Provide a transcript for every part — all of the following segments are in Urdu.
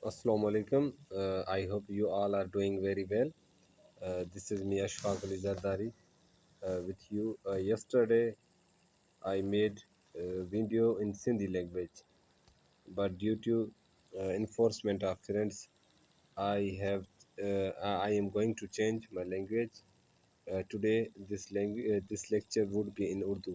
Assalamu alaikum. I hope you all are doing very well. This is me Ashfaq Ali Zardari with you. Yesterday I made a video in Sindhi language, but due to enforcement of friends, I have I am going to change my language. Today this lecture would be in Urdu.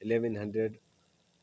1100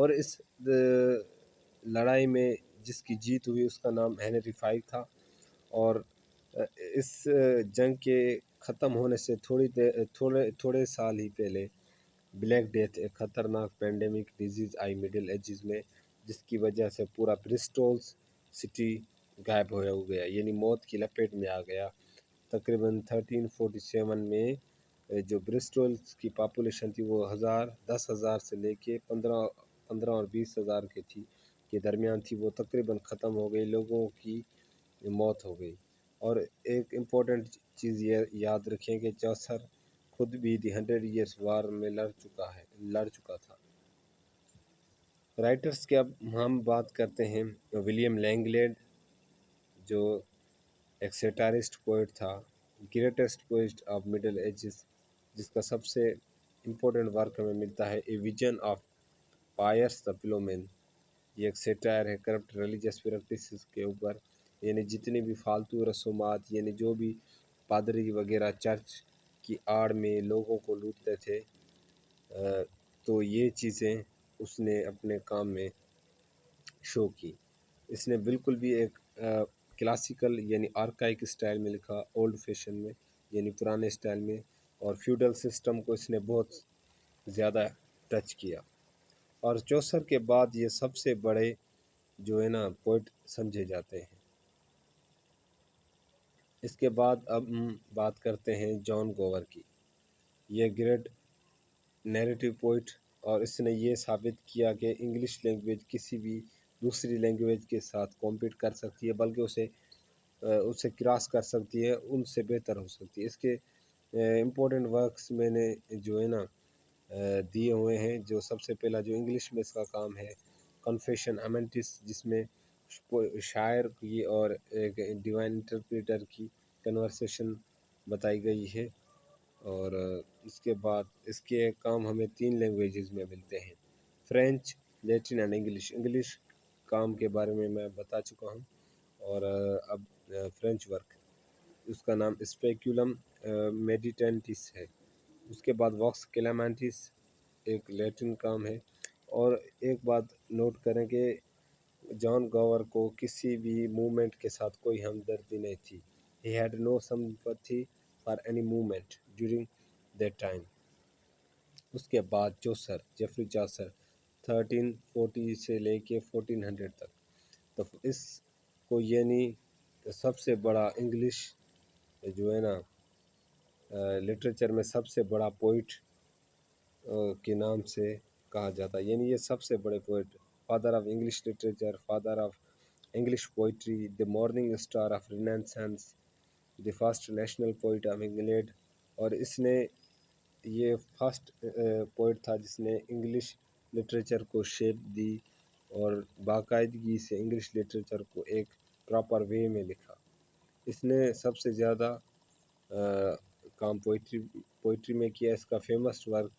اور اس لڑائی میں جس کی جیت ہوئی اس کا نام ہنری فائیو تھا، اور اس جنگ کے ختم ہونے سے تھوڑے سال ہی پہلے بلیک ڈیتھ، ایک خطرناک پینڈیمک ڈیزیز آئی مڈل ایجز میں، جس کی وجہ سے پورا برسٹولز سٹی غائب ہو گیا، یعنی موت کی لپیٹ میں آ گیا۔ تقریباً 1347 میں جو برسٹولز کی پاپولیشن تھی وہ 10,000 سے لے کے 15 اور 20,000 کے درمیان تھی، وہ تقریباً ختم ہو گئی، لوگوں کی موت ہو گئی۔ اور ایک امپورٹنٹ چیز یہ یاد رکھیں کہ چوسر خود بھی دی 100 ایئرس وار میں لڑ چکا تھا۔ رائٹرز کے اب ہم بات کرتے ہیں ولیم لینگلیڈ، جو ایک سیٹارسٹ پوئٹ تھا، greatest poet of middle ages, جس کا سب سے امپورٹنٹ ورک ہمیں ملتا ہے a vision of Piers the Ploughman. یہ ایک سیٹائر ہے کرپٹ ریلیجیس پریکٹسز کے اوپر، یعنی جتنی بھی فالتو رسومات، یعنی جو بھی پادری وغیرہ چرچ کی آڑ میں لوگوں کو لوٹتے تھے، تو یہ چیزیں اس نے اپنے کام میں شو کی۔ اس نے بالکل بھی ایک کلاسیکل یعنی آرکائک اسٹائل میں لکھا، اولڈ فیشن میں یعنی پرانے اسٹائل میں، اور فیوڈل سسٹم کو اس نے بہت زیادہ ٹچ کیا۔ اور چوسر کے بعد یہ سب سے بڑے جو ہے نا پوئٹ سمجھے جاتے ہیں۔ اس کے بعد اب ہم بات کرتے ہیں جان گوور کی۔ یہ گریٹ نیریٹو پوئٹ، اور اس نے یہ ثابت کیا کہ انگلش لینگویج کسی بھی دوسری لینگویج کے ساتھ کمپیٹ کر سکتی ہے، بلکہ اسے کراس کر سکتی ہے، ان سے بہتر ہو سکتی ہے۔ اس کے امپورٹنٹ ورکس میں نے جو ہے نا دیے ہوئے ہیں۔ جو سب سے پہلا جو انگلش میں اس کا کام ہے کنفیشن امنٹس، جس میں شاعر کی اور ایک ڈیوائن انٹرپریٹر کی کنورسیشن بتائی گئی ہے۔ اور اس کے بعد اس کے کام ہمیں 3 لینگویجز میں ملتے ہیں، French, Latin and English. English کام کے بارے میں بتا چکا ہوں، اور اب فرینچ ورک، اس کا نام اسپیکولم میڈیٹینٹس ہے۔ اس کے بعد واکس کلیمنٹس ایک لیٹن کام ہے۔ اور ایک بات نوٹ کریں کہ جان گوور کو کسی بھی موومنٹ کے ساتھ کوئی ہمدردی نہیں تھی۔ He had no sympathy for any movement during that time۔ اس کے بعد چوسر، جیفری چوسر 1340 سے لے کے 1400 تک، تو اس کو یعنی سب سے بڑا انگلش جو ہے نا لٹریچر میں سب سے بڑا پوئٹ کے نام سے کہا جاتا ہے، یعنی یہ سب سے بڑے poet, father of English literature, father of English poetry, the morning star of Renaissance, the first national poet of England. اور اس نے یہ فرسٹ پوئٹ تھا جس نے انگلش لٹریچر کو شیپ دی، اور باقاعدگی سے انگلش لٹریچر کو ایک پراپر وے میں لکھا۔ اس نے سب سے زیادہ کام پوئٹری میں کیا۔ اس کا famous work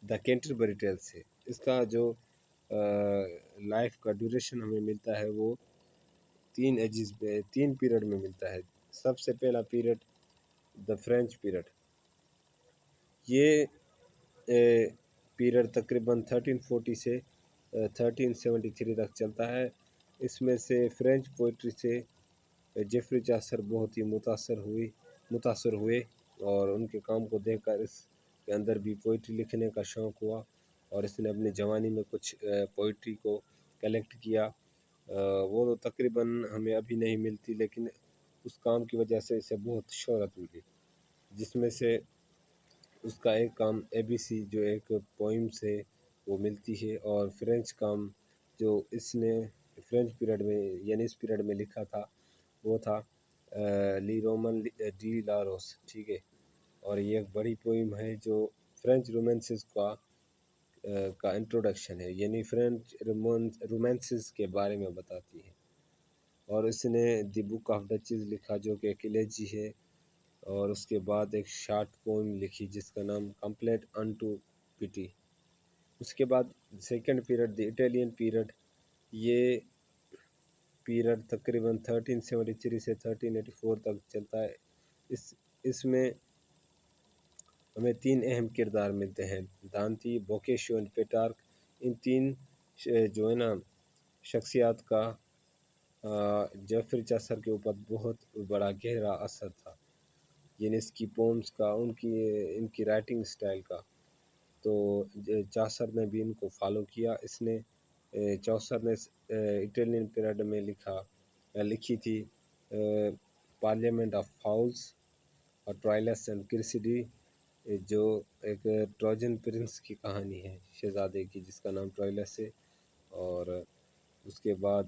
the Canterbury tells ہے۔ اس کا جو لائف کا ڈیوریشن ہمیں ملتا ہے وہ 3 پیریڈ میں ملتا ہے۔ سب سے پہلا پیریڈ دا فرینچ پیریڈ، یہ پیریڈ تقریباً 1340 سے 1373 تک چلتا ہے۔ اس میں سے فرینچ پوئٹری سے جیفری چاسر بہت ہی متاثر ہوئے، اور ان کے کام کو دیکھ کر اس کے اندر بھی پوئٹری لکھنے کا شوق ہوا، اور اس نے اپنی جوانی میں کچھ پوئٹری کو کلیکٹ کیا۔ وہ تو تقریباً ہمیں ابھی نہیں ملتی، لیکن اس کام کی وجہ سے اسے بہت شہرت ملی، جس میں سے اس کا ایک کام ABC جو ایک پوئم سے وہ ملتی ہے۔ اور فرینچ کام جو اس نے فرینچ پیریڈ میں یعنی اس پیریڈ میں لکھا تھا وہ تھا لی رومن ڈی لاروس، ٹھیک ہے۔ اور یہ ایک بڑی پوئم ہے جو فرینچ رومانسز کا انٹروڈکشن ہے، یعنی فرینچ رومانسز کے بارے میں بتاتی ہے۔ اور اس نے دی بک آف ڈچز لکھا جو کہ ایک ایلیجی ہے، اور اس کے بعد ایک شارٹ پوئم لکھی جس کا نام کمپلیٹ انٹو پٹی۔ اس کے بعد سیکنڈ پیریڈ دی اٹیلین پیریڈ، یہ پیریڈ تقریباً 1373 سے 1384 تک چلتا ہے۔ اس میں ہمیں 3 اہم کردار ملتے ہیں، دانتی، بوکیشو اینڈ پیٹارک۔ ان 3 جو ہے نا شخصیات کا جیفری چاسر کے اوپر بہت بڑا گہرا اثر تھا، یعنی اس کی پومس کا، ان کی رائٹنگ سٹائل کا۔ تو چاسر نے بھی ان کو فالو کیا۔ اس نے چوسر نے اٹیلین پیریڈ میں لکھی تھی پارلیمنٹ آف فاؤلز اور ٹرائلس اینڈ کرسیڈی، جو ایک ٹروجن پرنس کی کہانی ہے، شہزادے کی جس کا نام ٹرائلس ہے۔ اور اس کے بعد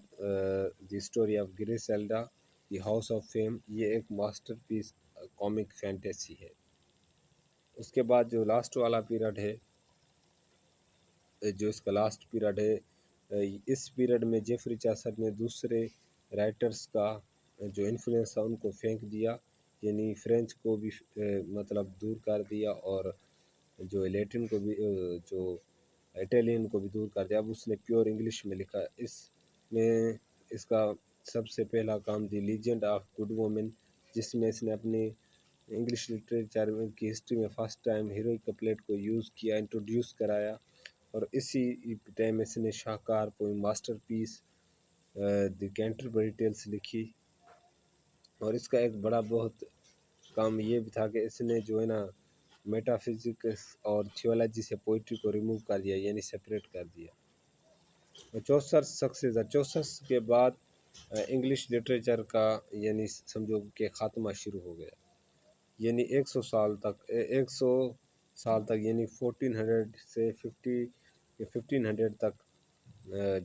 the story of Griselda, the house of fame, یہ ایک ماسٹر پیس کامک فینٹیسی ہے۔ اس کے بعد جو لاسٹ والا پیریڈ ہے، جو اس کا لاسٹ پیریڈ ہے، اس پیریڈ میں جیفری چاسر نے دوسرے رائٹرز کا جو انفلوئنس تھا ان کو پھینک دیا، یعنی فرینچ کو بھی مطلب دور کر دیا، اور جو لیٹن کو بھی، جو اٹیلین کو بھی دور کر دیا۔ اب اس نے پیور انگلش میں لکھا۔ اس میں اس کا سب سے پہلا کام the legend of good woman, جس میں اس نے اپنی انگلش لٹریچر کی ہسٹری میں فرسٹ ٹائم ہیروئک کپلیٹ کو یوز کیا، انٹروڈیوس کرایا۔ اور اسی ٹائم اس نے شاہکار poem masterpiece the Canterbury tales لکھی۔ اور اس کا ایک بڑا بہت کام یہ بھی تھا کہ اس نے جو ہے نا میٹا فزکس اور تھیولوجی سے پوئٹری کو ریموو کر دیا، یعنی سپریٹ کر دیا۔ 64 سکسیز، 64 کے بعد انگلش لٹریچر کا یعنی سمجھو کہ خاتمہ شروع ہو گیا، یعنی 100 سال تک یعنی 1400 سے 1500 تک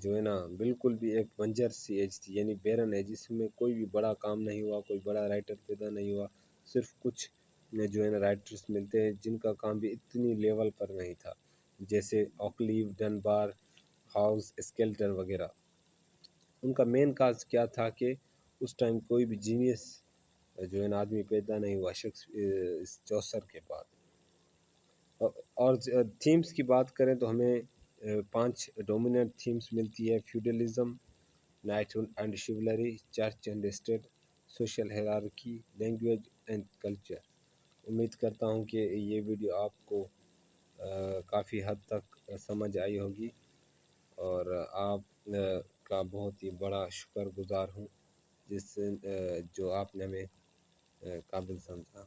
جو ہے نا بالکل بھی ایک بنجر سی ایج تھی، یعنی بیرن ایج، جس میں کوئی بھی بڑا کام نہیں ہوا، کوئی بڑا رائٹر پیدا نہیں ہوا۔ صرف کچھ جو ہے نا رائٹرز ملتے ہیں جن کا کام بھی اتنی لیول پر نہیں تھا، جیسے آکلیو، ڈنبار، ہاؤس، اسکیلٹر وغیرہ۔ ان کا مین کاز کیا تھا کہ اس ٹائم کوئی بھی جینیس جو ہے نا آدمی پیدا نہیں ہوا اس چوسر کے بعد۔ اور تھیمز کی بات کریں تو ہمیں 5 ڈومیننٹ تھیمز ملتی ہے: feudalism, knight and chivalry, church and state, social hierarchy, language and culture. امید کرتا ہوں کہ یہ ویڈیو آپ کو کافی حد تک سمجھ آئی ہوگی، اور آپ کا بہت ہی بڑا شکر گزار ہوں جو آپ نے ہمیں قابل سمجھا۔